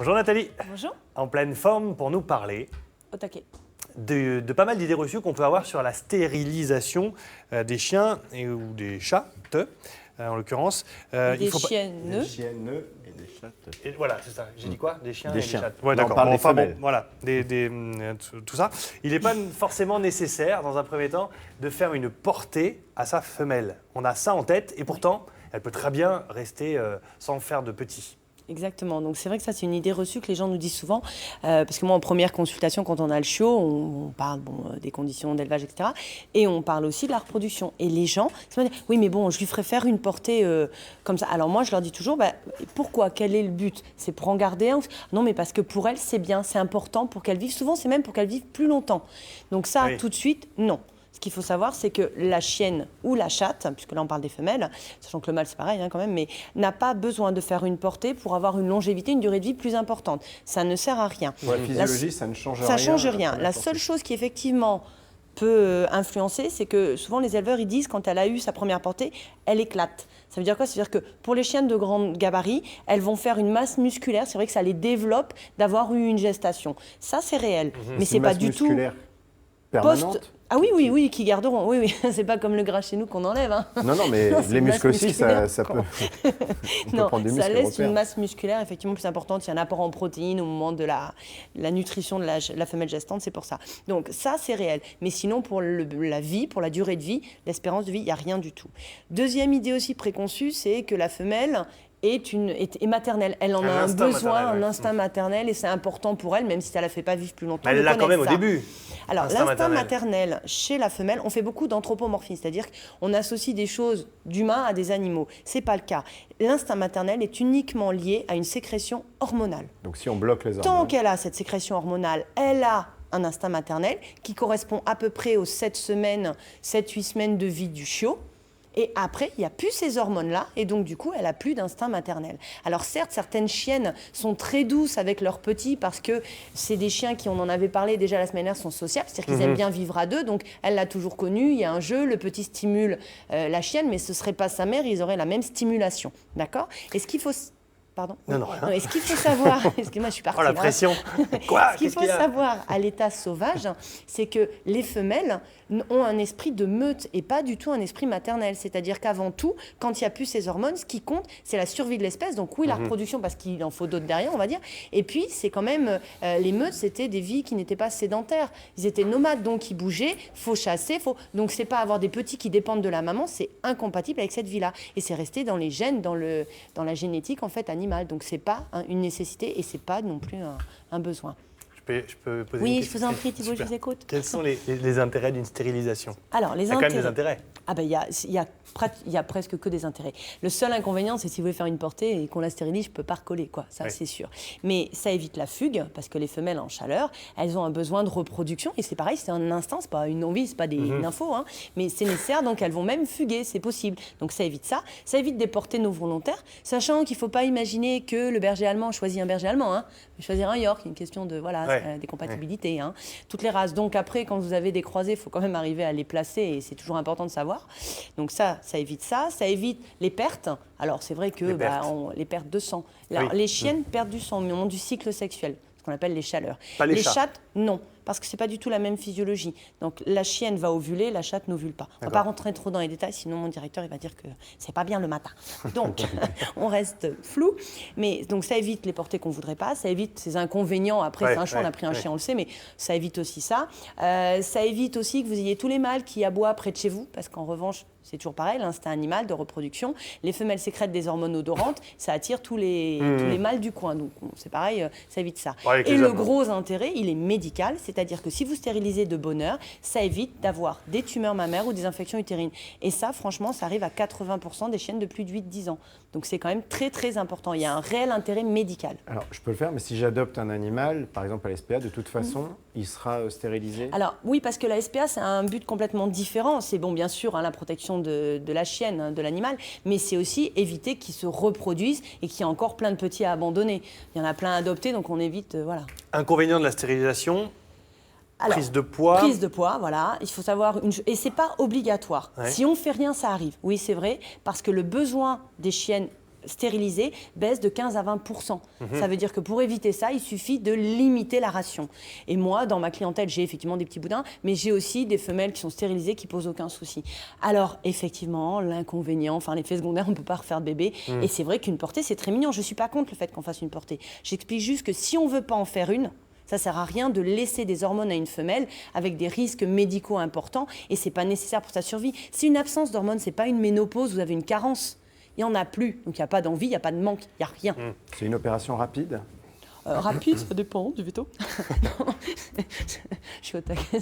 Bonjour Nathalie. Bonjour. En pleine forme pour nous parler Au taquet. de pas mal d'idées reçues qu'on peut avoir sur la stérilisation des chiens ou des chats, en l'occurrence. Des chiennes. Des chiennes et des chattes. Et voilà, c'est ça. J'ai dit quoi? Des chiens Des et chiens. des chats. Ouais, Non, on d'accord. parle des Bon, femelles. voilà, tout ça. Il n'est pas forcément nécessaire, dans un premier temps, de faire une portée à sa femelle. On a ça en tête et pourtant, elle peut très bien rester sans faire de petits. Exactement. Donc c'est vrai que ça, c'est une idée reçue que les gens nous disent souvent. Parce que moi, en première consultation, quand on a le chiot, on parle des conditions d'élevage, etc. Et on parle aussi de la reproduction. Et les gens se disent, oui, mais bon, je lui ferais faire une portée comme ça. Alors moi, je leur dis toujours, pourquoi? Quel est le but? C'est pour en garder un? Non, mais parce que pour elle, c'est bien, c'est important pour qu'elle vive. Souvent, c'est même pour qu'elle vive plus longtemps. Donc ça, Oui. tout de suite, non. Ce qu'il faut savoir, c'est que la chienne ou la chatte, puisque là on parle des femelles, sachant que le mâle c'est pareil quand même, mais n'a pas besoin de faire une portée pour avoir une longévité, une durée de vie plus importante. Ça ne sert à rien. Pour la physiologie, ça ne change rien. Ça ne change rien. La seule chose qui effectivement peut influencer, c'est que souvent les éleveurs ils disent quand elle a eu sa première portée, elle éclate. Ça veut dire quoi? Ça veut dire que pour les chiennes de grand gabarit, elles vont faire une masse musculaire. C'est vrai que ça les développe d'avoir eu une gestation. Ça c'est réel, mais c'est pas du tout permanente. Ah oui, qui garderont. Oui, c'est pas comme le gras chez nous qu'on enlève. Hein. Non, mais Non, c'est les une muscles masse aussi, ça musculaire. peut. On peut Non, prendre des ça muscles et laisse repères. une masse musculaire effectivement plus importante. Il y a un apport en protéines au moment de la nutrition de la femelle gestante, c'est pour ça. Donc ça, c'est réel. Mais sinon, pour la vie, pour la durée de vie, l'espérance de vie, il n'y a rien du tout. Deuxième idée aussi préconçue, c'est que la femelle est maternelle. Elle en a un instinct besoin, maternel, ouais. un instinct maternel, et c'est important pour elle, même si ça ne la fait pas vivre plus longtemps. Mais elle de l'a quand même connaître au ça. début. Alors, Instinct l'instinct maternel. maternel chez la femelle, on fait beaucoup d'anthropomorphisme, c'est-à-dire qu'on associe des choses d'humains à des animaux. Ce n'est pas le cas. L'instinct maternel est uniquement lié à une sécrétion hormonale. Donc si on bloque les Tant hormones. qu'elle a cette sécrétion hormonale, elle a un instinct maternel qui correspond à peu près aux 7-8 semaines de vie du chiot. Et après, il n'y a plus ces hormones-là, et donc du coup, elle n'a plus d'instinct maternel. Alors certes, certaines chiennes sont très douces avec leurs petits parce que c'est des chiens qui, on en avait parlé déjà la semaine dernière, sont sociables, c'est-à-dire qu'ils aiment bien vivre à deux, donc elle l'a toujours connu, il y a un jeu, le petit stimule la chienne, mais ce ne serait pas sa mère, ils auraient la même stimulation, d'accord? Et ce qu'il faut... Pardon? Non, rien. Et ce qu'il faut savoir... Excusez-moi, je suis partie Oh la là. pression. Quoi? Ce qu'il Qu'est-ce faut qu'il y a? savoir à l'état sauvage, c'est que les femelles ont un esprit de meute et pas du tout un esprit maternel. C'est-à-dire qu'avant tout, quand il n'y a plus ces hormones, ce qui compte, c'est la survie de l'espèce. Donc oui, la reproduction, parce qu'il en faut d'autres derrière, on va dire. Et puis, c'est quand même... les meutes, c'était des vies qui n'étaient pas sédentaires. Ils étaient nomades, donc ils bougeaient, faut chasser, faut... Donc c'est pas avoir des petits qui dépendent de la maman, c'est incompatible avec cette vie-là. Et c'est resté dans les gènes, dans la génétique, en fait, animale. Donc c'est pas une nécessité et c'est pas non plus un besoin. Je peux poser une Oui, je question? vous en prie, Thibaut, je Super. vous écoute. Quels sont les intérêts d'une stérilisation? Alors, les Il y a quand même des intérêts. Ah ben, il y a presque que des intérêts. Le seul inconvénient, c'est si vous voulez faire une portée et qu'on la stérilise, je ne peux pas recoller, quoi. Ça, Oui. c'est sûr. Mais ça évite la fugue, parce que les femelles en chaleur, elles ont un besoin de reproduction. Et c'est pareil, c'est un instinct, c'est pas une envie, c'est pas une info, hein, mais c'est nécessaire, donc elles vont même fuguer, c'est possible. Donc ça évite ça. Ça évite des portées non volontaires, sachant qu'il ne faut pas imaginer que le berger allemand choisit un berger allemand, hein. Il faut choisir un York, une question de, voilà, Ouais. des compatibilités, hein. Toutes les races. Donc après, quand vous avez des croisés, il faut quand même arriver à les placer, et c'est toujours important de savoir. Donc ça évite ça. Ça évite les pertes. Alors c'est vrai que les pertes de sang. Alors, Oui. les chiennes perdent du sang au moment du cycle sexuel, ce qu'on appelle les chaleurs. Pas les chats. chattes, non, parce que c'est pas du tout la même physiologie. Donc la chienne va ovuler, la chatte n'ovule pas. On va pas rentrer trop dans les détails, sinon mon directeur il va dire que c'est pas bien le matin. Donc on reste flou. Mais donc ça évite les portées qu'on voudrait pas, ça évite ces inconvénients. Après Ouais, c'est un chien, on a pris un chien, on le sait, mais ça évite aussi ça. Ça évite aussi que vous ayez tous les mâles qui aboient près de chez vous, parce qu'en revanche c'est toujours pareil, l'instinct animal de reproduction. Les femelles sécrètent des hormones odorantes, ça attire tous les mâles du coin. Donc c'est pareil, ça évite ça. Ouais, avec Et les le hommes. gros intérêt, il est médical, c'est-à-dire que si vous stérilisez de bonne heure, ça évite d'avoir des tumeurs mammaires ou des infections utérines. Et ça, franchement, ça arrive à 80% des chiennes de plus de 8-10 ans. Donc c'est quand même très très important. Il y a un réel intérêt médical. Alors, je peux le faire, mais si j'adopte un animal, par exemple à l'SPA, de toute façon, il sera stérilisé. Alors oui, parce que la SPA, c'est un but complètement différent. C'est bon, bien sûr, hein, la protection de la chienne, hein, de l'animal, mais c'est aussi éviter qu'ils se reproduisent et qu'il y ait encore plein de petits à abandonner. Il y en a plein à adopter, donc on évite, voilà. Inconvénient de la stérilisation, Alors, prise de poids. Prise de poids, voilà. Il faut savoir et c'est pas obligatoire. Ouais. Si on fait rien, ça arrive. Oui, c'est vrai, parce que le besoin des chiennes stérilisés baisse de 15 à 20%. Ça veut dire que pour éviter ça, il suffit de limiter la ration. Et moi, dans ma clientèle, j'ai effectivement des petits boudins, mais j'ai aussi des femelles qui sont stérilisées qui posent aucun souci. Alors, effectivement, l'inconvénient, enfin l'effet secondaire, on ne peut pas refaire de bébé. Et c'est vrai qu'une portée, c'est très mignon. Je ne suis pas contre le fait qu'on fasse une portée. J'explique juste que si on ne veut pas en faire une, ça ne sert à rien de laisser des hormones à une femelle avec des risques médicaux importants et ce n'est pas nécessaire pour sa survie. Si une absence d'hormones, ce n'est pas une ménopause, vous avez une carence. Il n'y en a plus. Donc il n'y a pas d'envie, il n'y a pas de manque, il n'y a rien. C'est une opération rapide? Rapide, ça dépend du veto. Je suis au taquet.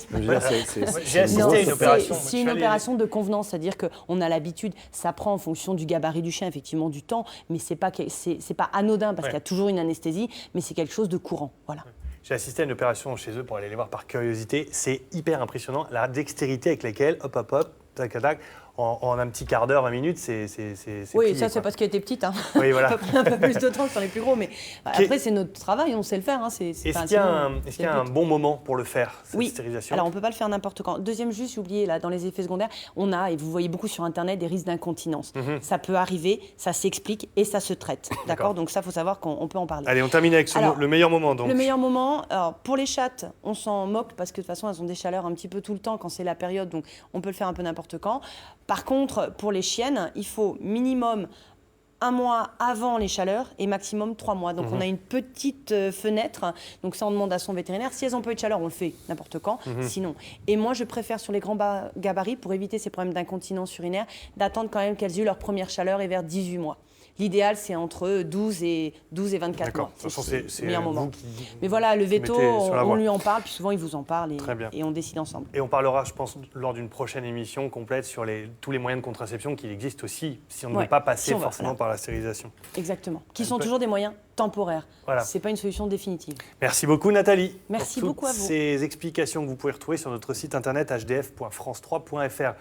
J'ai assisté à une opération. C'est une opération de convenance, c'est-à-dire qu'on a l'habitude, ça prend en fonction du gabarit du chien, effectivement, du temps, mais c'est pas anodin parce qu'il y a toujours une anesthésie, mais c'est quelque chose de courant. Voilà. J'ai assisté à une opération chez eux pour aller les voir par curiosité. C'est hyper impressionnant, la dextérité avec laquelle, hop, tac, tac, en un petit quart d'heure, 20 minutes, c'est oui, plié, ça c'est parce qu'elle était petite. Hein. Oui, voilà. un peu plus de temps sur les plus gros, mais après c'est notre travail, on sait le faire. Hein. Est-ce qu'il y a un bon moment pour le faire, cette stérilisation? Alors on ne peut pas le faire n'importe quand. Deuxième juste, j'ai oublié, là, dans les effets secondaires, on a, et vous voyez beaucoup sur Internet, des risques d'incontinence. Ça peut arriver, ça s'explique et ça se traite. D'accord. Donc ça, il faut savoir qu'on peut en parler. Allez, on termine avec le meilleur moment. Donc. Le meilleur moment, alors, pour les chattes, on s'en moque parce que de toute façon, elles ont des chaleurs un petit peu tout le temps quand c'est la période, donc on peut le faire un peu n'importe quand. Par contre, pour les chiennes, il faut minimum 1 mois avant les chaleurs et maximum 3 mois. Donc on a une petite fenêtre, donc ça on demande à son vétérinaire. Si elles ont peu de chaleur, on le fait n'importe quand, sinon. Et moi je préfère sur les grands gabarits, pour éviter ces problèmes d'incontinence urinaire, d'attendre quand même qu'elles aient eu leur première chaleur et vers 18 mois. L'idéal, c'est entre 12 et 24 mois. C'est le meilleur moment. Mais voilà, le veto, on lui en parle, puis souvent il vous en parle et on décide ensemble. Et on parlera, je pense, lors d'une prochaine émission complète sur tous les moyens de contraception qui existent aussi, si on ne veut pas passer forcément par la stérilisation. Exactement. Qui sont toujours des moyens temporaires. Voilà. Ce n'est pas une solution définitive. Merci beaucoup Nathalie. Merci beaucoup à vous. Ces explications que vous pouvez retrouver sur notre site internet hdf.france3.fr.